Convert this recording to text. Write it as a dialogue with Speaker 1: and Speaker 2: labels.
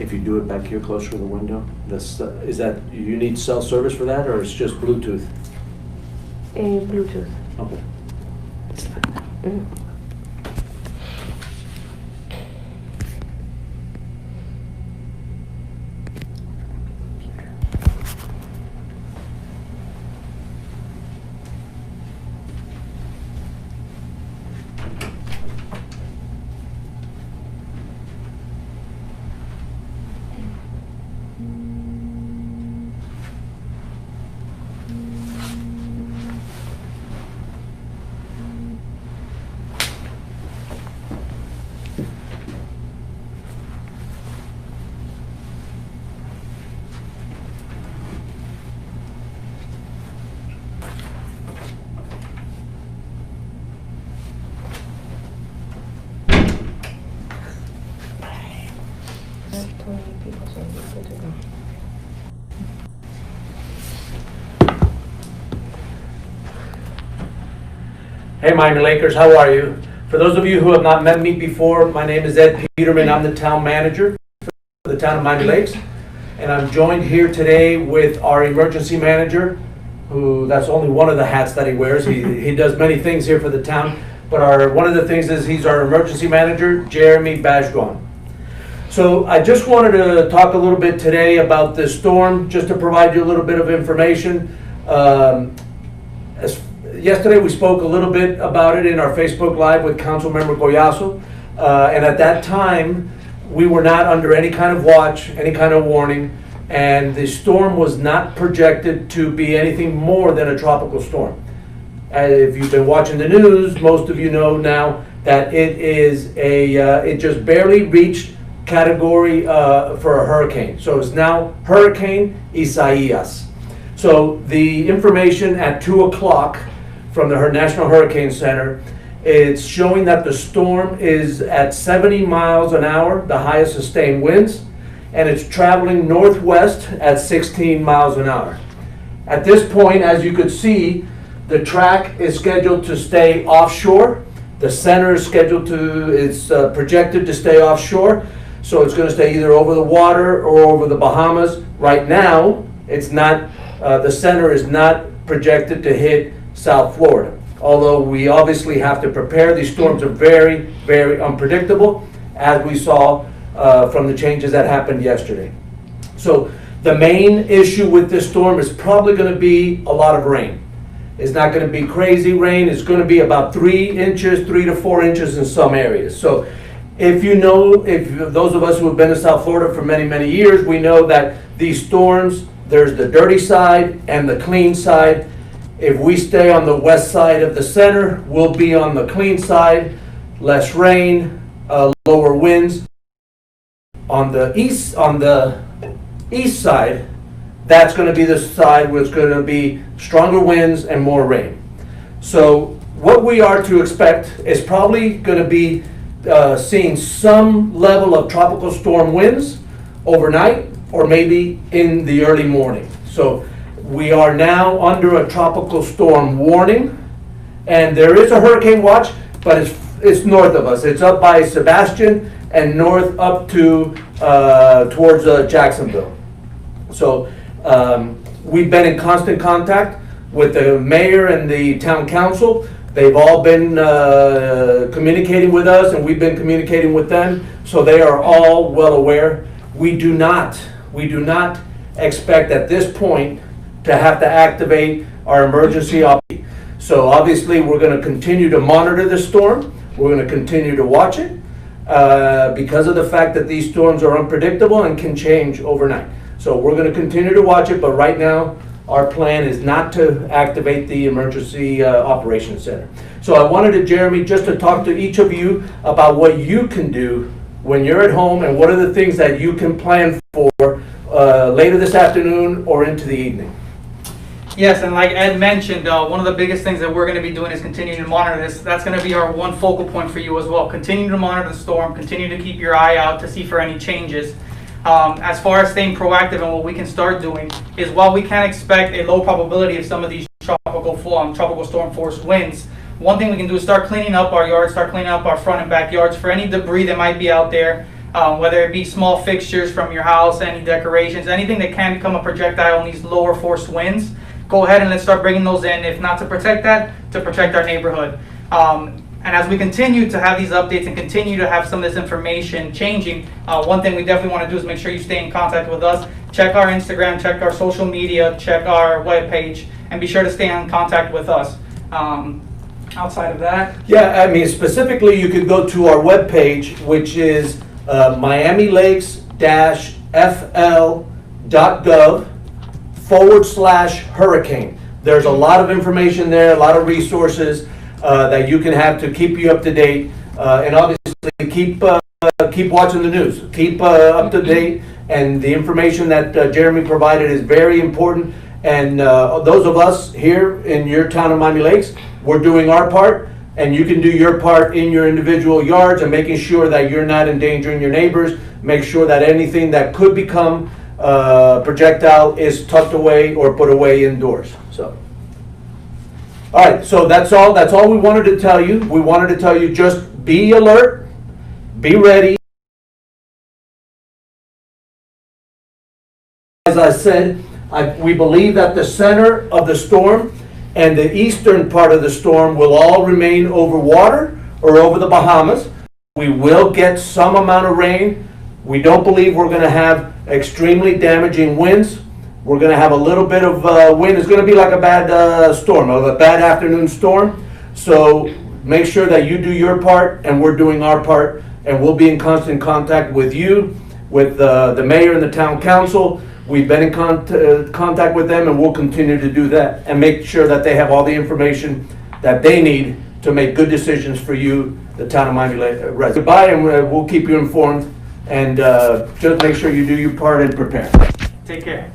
Speaker 1: if you do it back here closer to the window, is that, you need cell service for that, or it's just Bluetooth?
Speaker 2: Bluetooth.
Speaker 1: Okay.
Speaker 2: Mm.
Speaker 1: Hey Miami Lakers, how are you? For those of you who have not met me before, my name is Ed Peterman. I'm the town manager for the town of Miami Lakes. And I'm joined here today with our emergency manager, who, that's only one of the hats that he wears. He does many things here for the town, but one of the things is he's our emergency manager, Jeremy Bajguan. So I just wanted to talk a little bit today about this storm, just to provide you a little bit of information. Yesterday we spoke a little bit about it in our Facebook Live with Councilmember Goyazo, and at that time we were not under any kind of watch, any kind of warning, and the storm was not projected to be anything more than a tropical storm. If you've been watching the news, most of you know now that it just barely reached category for a hurricane. So it's now Hurricane Isaias. So the information at 2 o'clock from the National Hurricane Center, it's showing that the storm is at 70 miles an hour, the highest sustained winds, and it's traveling northwest at 16 miles an hour. At this point, as you could see, the track is scheduled to stay offshore. The center is projected to stay offshore, so it's going to stay either over the water or over the Bahamas. Right now, it's not. The center is not projected to hit South Florida. Although we obviously have to prepare, these storms are very, very unpredictable, as we saw from the changes that happened yesterday. So the main issue with this storm is probably going to be a lot of rain. It's not going to be crazy rain. It's going to be about 3 to 4 inches in some areas. So if those of us who have been to South Florida for many, many years, we know that these storms, there's the dirty side and the clean side. If we stay on the west side of the center, we'll be on the clean side, less rain, lower winds. On the east side, that's going to be the side where it's going to be stronger winds and more rain. So what we are to expect is probably going to be seeing some level of tropical storm winds overnight or maybe in the early morning. So we are now under a tropical storm warning, and there is a hurricane watch, but it's north of us. It's up by Sebastian and north up to towards Jacksonville. So we've been in constant contact with the mayor and the town council. They've all been communicating with us, and we've been communicating with them, so they are all well aware. We do not expect at this point to have to activate our emergency operations. So obviously we're going to continue to monitor the storm. We're going to continue to watch it because of the fact that these storms are unpredictable and can change overnight. So we're going to continue to watch it, but right now our plan is not to activate the emergency operations center. So I wanted Jeremy, just to talk to each of you about what you can do when you're at home and what are the things that you can plan for later this afternoon or into the evening.
Speaker 3: Yes, and like Ed mentioned, one of the biggest things that we're going to be doing is continuing to monitor this. That's going to be our one focal point for you as well. Continue to monitor the storm, continue to keep your eye out to see for any changes. As far as staying proactive and what we can start doing is, while we can expect a low probability of some of these tropical storm force winds, one thing we can do is start cleaning up our yards, start cleaning up our front and backyards for any debris that might be out there. whether it be small fixtures from your house, any decorations, anything that can become a projectile in these lower force winds. Go ahead and let's start bringing those in, if not to protect that, to protect our neighborhood. And as we continue to have these updates and continue to have some of this information changing, one thing we definitely want to do is make sure you stay in contact with us. Check our Instagram, check our social media, check our webpage, and be sure to stay in contact with us. Outside of that,
Speaker 1: Yeah, I mean, specifically, you could go to our webpage, which is miamilakes-fl.gov/hurricane. There's a lot of information there, a lot of resources that you can have to keep you up to date. And obviously, keep watching the news, keep up to date. And the information that Jeremy provided is very important. And those of us here in your town of Miami Lakes, we're doing our part, and you can do your part in your individual yards and making sure that you're not endangering your neighbors. Make sure that anything that could become projectile is tucked away or put away indoors. So, all right. So that's all. That's all we wanted to tell you. We wanted to tell you just be alert, be ready. As I said, we believe that the center of the storm and the eastern part of the storm will all remain over water or over the Bahamas. We will get some amount of rain. We don't believe we're going to have extremely damaging winds. We're going to have a little bit of wind. It's going to be like a bad storm, a bad afternoon storm. So make sure that you do your part and we're doing our part, and we'll be in constant contact with you, with the mayor and the town council. We've been in contact with them, and we'll continue to do that and make sure that they have all the information that they need to make good decisions for you, the town of Miami residents. Goodbye, and we'll keep you informed, and just make sure you do your part and prepare.
Speaker 3: take care.